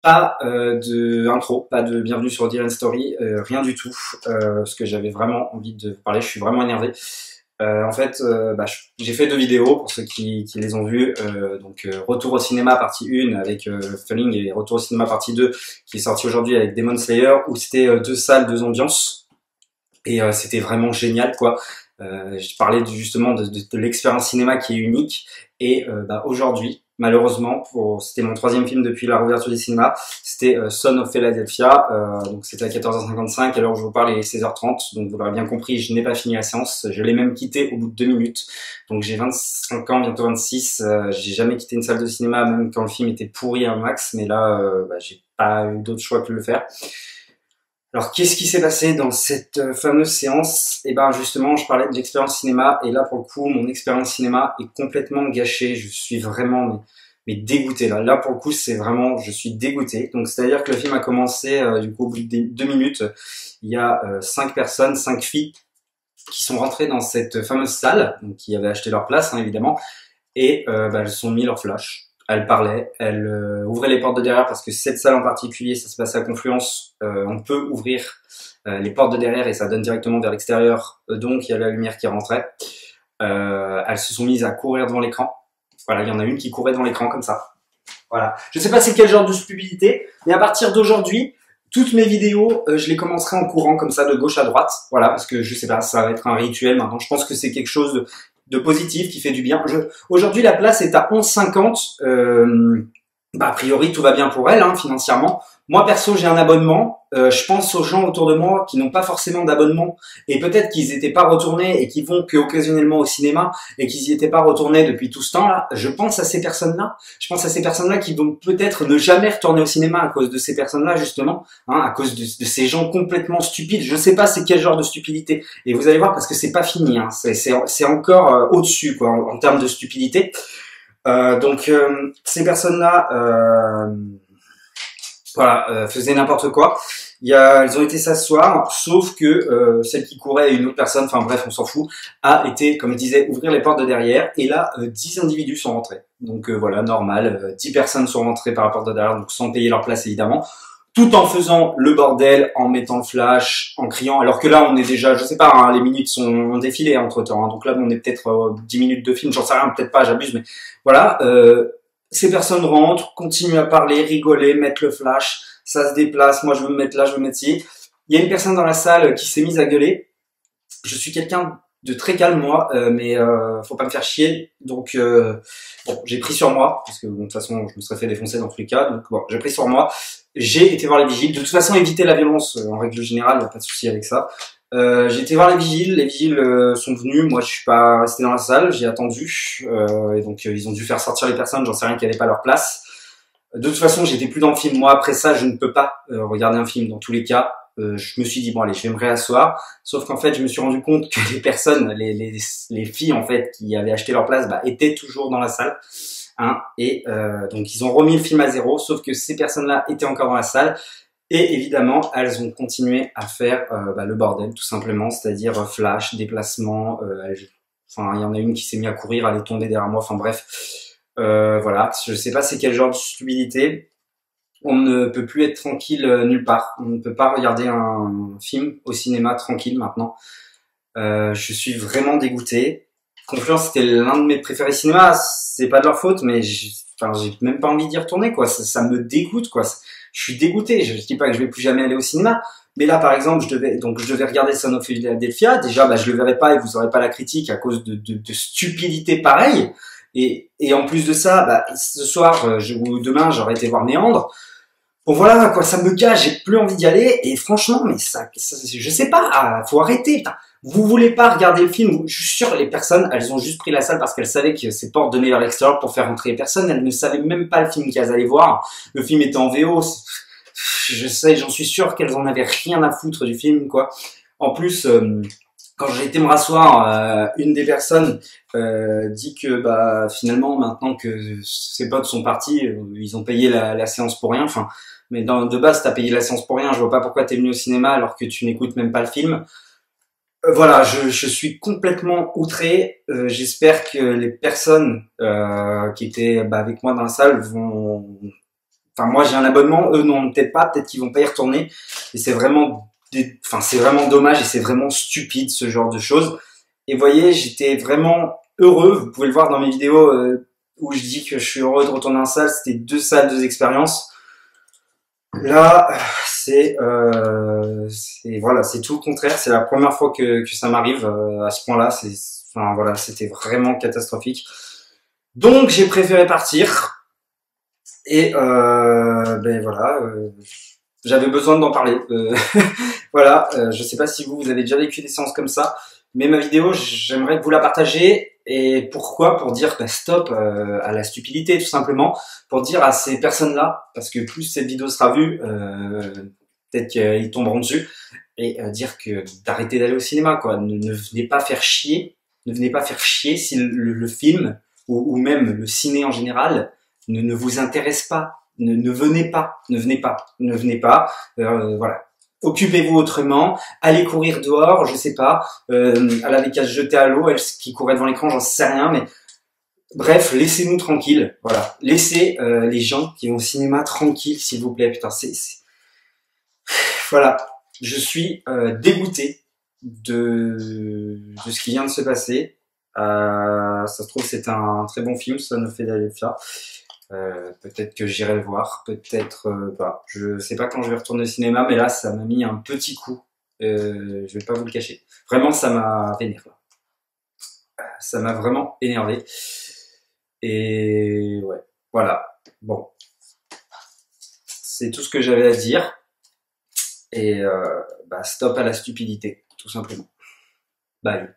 Pas de intro, pas de bienvenue sur Dylan Story, rien du tout, parce que j'avais vraiment envie de parler, je suis vraiment énervé. En fait, j'ai fait deux vidéos pour ceux qui les ont vues, Retour au cinéma partie 1 avec Falling et Retour au cinéma partie 2 qui est sorti aujourd'hui avec Demon Slayer, où c'était deux salles, deux ambiances, et c'était vraiment génial quoi. Je parlais justement de l'expérience cinéma qui est unique, et aujourd'hui, malheureusement, c'était mon troisième film depuis la réouverture du cinéma, c'était Son of Philadelphia, donc c'était à 14h55, à l'heure où je vous parle il est 16h30, donc vous l'aurez bien compris, je n'ai pas fini la séance, je l'ai même quitté au bout de 2 minutes, donc j'ai 25 ans, bientôt 26, j'ai jamais quitté une salle de cinéma, même quand le film était pourri un max, mais là, j'ai pas eu d'autre choix que de le faire. Alors, qu'est-ce qui s'est passé dans cette fameuse séance? Eh ben, justement, je parlais de l'expérience cinéma, et là, pour le coup, mon expérience cinéma est complètement gâchée. Je suis vraiment, mais dégoûté, là. Là, pour le coup, c'est vraiment, je suis dégoûté. Donc, c'est-à-dire que le film a commencé, du coup, au bout de 2 minutes, il y a 5 personnes, 5 filles, qui sont rentrées dans cette fameuse salle, donc qui avaient acheté leur place, hein, évidemment, et elles se sont mis leur flash. Elle parlait, elle ouvrait les portes de derrière parce que cette salle en particulier, ça se passe à Confluence. On peut ouvrir les portes de derrière et ça donne directement vers l'extérieur. Donc il y a la lumière qui rentrait. Elles se sont mises à courir devant l'écran. Voilà, il y en a une qui courait devant l'écran comme ça. Voilà. Je sais pas c'est quel genre de stupidité, mais à partir d'aujourd'hui, toutes mes vidéos, je les commencerai en courant comme ça de gauche à droite. Voilà, parce que je sais pas, ça va être un rituel maintenant. Je pense que c'est quelque chose de positif qui fait du bien. Aujourd'hui, la place est à 11,50. A priori, tout va bien pour elle, hein, financièrement. Moi, perso, j'ai un abonnement. Je pense aux gens autour de moi qui n'ont pas forcément d'abonnement et peut-être qu'ils n'étaient pas retournés et qui vont que occasionnellement au cinéma et qu'ils n'y étaient pas retournés depuis tout ce temps-là. Je pense à ces personnes-là. Je pense à ces personnes-là qui vont peut-être ne jamais retourner au cinéma à cause de ces personnes-là, justement, hein, à cause de ces gens complètement stupides. Je sais pas c'est quel genre de stupidité. Et vous allez voir parce que c'est pas fini, hein. C'est encore au-dessus, quoi, en termes de stupidité. Ces personnes-là, faisaient n'importe quoi. Elles ont été s'asseoir, sauf que celle qui courait et une autre personne, enfin bref, on s'en fout, a été, comme je disais, ouvrir les portes de derrière. Et là, 10 individus sont rentrés. Donc voilà, normal. 10 personnes sont rentrées par la porte de derrière, donc sans payer leur place évidemment. Tout en faisant le bordel, en mettant le flash, en criant, alors que là on est déjà, je sais pas, hein, les minutes ont défilé entre temps, hein, donc là on est peut-être 10 minutes de film, j'en sais rien, peut-être pas, j'abuse, mais voilà, ces personnes rentrent, continuent à parler, rigoler, mettre le flash, ça se déplace, moi je veux me mettre là, je veux me mettre ici. Il y a une personne dans la salle qui s'est mise à gueuler. Je suis quelqu'un de très calme moi, mais faut pas me faire chier, donc j'ai pris sur moi, parce que bon, de toute façon je me serais fait défoncer dans tous les cas, donc bon, j'ai pris sur moi. J'ai été voir les vigiles. De toute façon, éviter la violence, en règle générale, il n'y a pas de souci avec ça. J'ai été voir les vigiles. Les vigiles sont venus. Moi, je suis pas resté dans la salle. J'ai attendu. Et donc, ils ont dû faire sortir les personnes. J'en sais rien qui n'avaient pas leur place. De toute façon, j'étais plus dans le film. Moi, après ça, je ne peux pas regarder un film dans tous les cas. Je me suis dit bon allez, je vais me réasseoir. Sauf qu'en fait, je me suis rendu compte que les personnes, les filles en fait, qui avaient acheté leur place, étaient toujours dans la salle. Hein, et donc ils ont remis le film à zéro, sauf que ces personnes-là étaient encore dans la salle et évidemment elles ont continué à faire le bordel tout simplement, c'est-à-dire flash, déplacement, enfin il y en a une qui s'est mise à courir, elle est tombée derrière moi, enfin bref, voilà, je sais pas c'est quel genre de stupidité. On ne peut plus être tranquille nulle part, on ne peut pas regarder un film au cinéma tranquille maintenant. Je suis vraiment dégoûté. Confluence, c'était l'un de mes préférés cinéma. C'est pas de leur faute, mais j'ai même pas envie d'y retourner, quoi. Ça me dégoûte, quoi. Je suis dégoûté. Je dis pas que je vais plus jamais aller au cinéma. Mais là, par exemple, je devais regarder Son of Philadelphia. Déjà, je le verrai pas et vous aurez pas la critique à cause de stupidité pareille. Et en plus de ça, ce soir, ou demain, j'aurais été voir Méandre. Bon voilà quoi, ça me gâche, j'ai plus envie d'y aller et franchement mais ça je sais pas, faut arrêter. Putain. Vous voulez pas regarder le film, je suis sûr les personnes, elles ont juste pris la salle parce qu'elles savaient que ces portes donnaient vers l'extérieur pour faire rentrer les personnes, elles ne savaient même pas le film qu'elles allaient voir. Le film était en VO, je sais, j'en suis sûr qu'elles en avaient rien à foutre du film quoi. En plus quand j'ai été me rasseoir, une des personnes dit que finalement maintenant que ses potes sont partis, ils ont payé la séance pour rien. Enfin, mais de base t'as payé la séance pour rien. Je vois pas pourquoi t'es venu au cinéma alors que tu n'écoutes même pas le film. Voilà, je suis complètement outré. J'espère que les personnes qui étaient avec moi dans la salle vont enfin moi j'ai un abonnement, eux non peut-être pas, peut-être qu'ils vont pas y retourner. Et c'est vraiment, c'est vraiment dommage et c'est vraiment stupide ce genre de choses. Et vous voyez, j'étais vraiment heureux. Vous pouvez le voir dans mes vidéos où je dis que je suis heureux de retourner en salle. C'était 2 salles, 2 expériences. Là, voilà, c'est tout le contraire. C'est la première fois que ça m'arrive à ce point-là. Enfin voilà, c'était vraiment catastrophique. Donc j'ai préféré partir. Et ben voilà, j'avais besoin d'en parler. Voilà, je sais pas si vous avez déjà vécu des séances comme ça, mais ma vidéo, j'aimerais que vous la partagez. Et pourquoi? Pour dire bah, stop à la stupidité, tout simplement. Pour dire à ces personnes-là, parce que plus cette vidéo sera vue, peut-être qu'ils tomberont dessus, et dire que d'arrêter d'aller au cinéma, quoi. Ne venez pas faire chier, ne venez pas faire chier si le film, ou même le ciné en général, ne vous intéresse pas. Ne venez pas, ne venez pas, ne venez pas. Voilà. Occupez-vous autrement, allez courir dehors, je sais pas, elle avait qu'à se jeter à l'eau, elle qui courait devant l'écran, j'en sais rien, mais bref, laissez-nous tranquilles, voilà. Laissez les gens qui vont au cinéma tranquilles, s'il vous plaît, putain, voilà. Je suis dégoûté de ce qui vient de se passer. Ça se trouve, c'est un très bon film, Son of Philadelphia. Peut-être que j'irai le voir, peut-être pas. Je sais pas quand je vais retourner au cinéma, mais là, ça m'a mis un petit coup. Je vais pas vous le cacher. Vraiment, ça m'a vénère. Ça m'a vraiment énervé. Et ouais, voilà. Bon, c'est tout ce que j'avais à dire. Et bah, stop à la stupidité, tout simplement. Bye.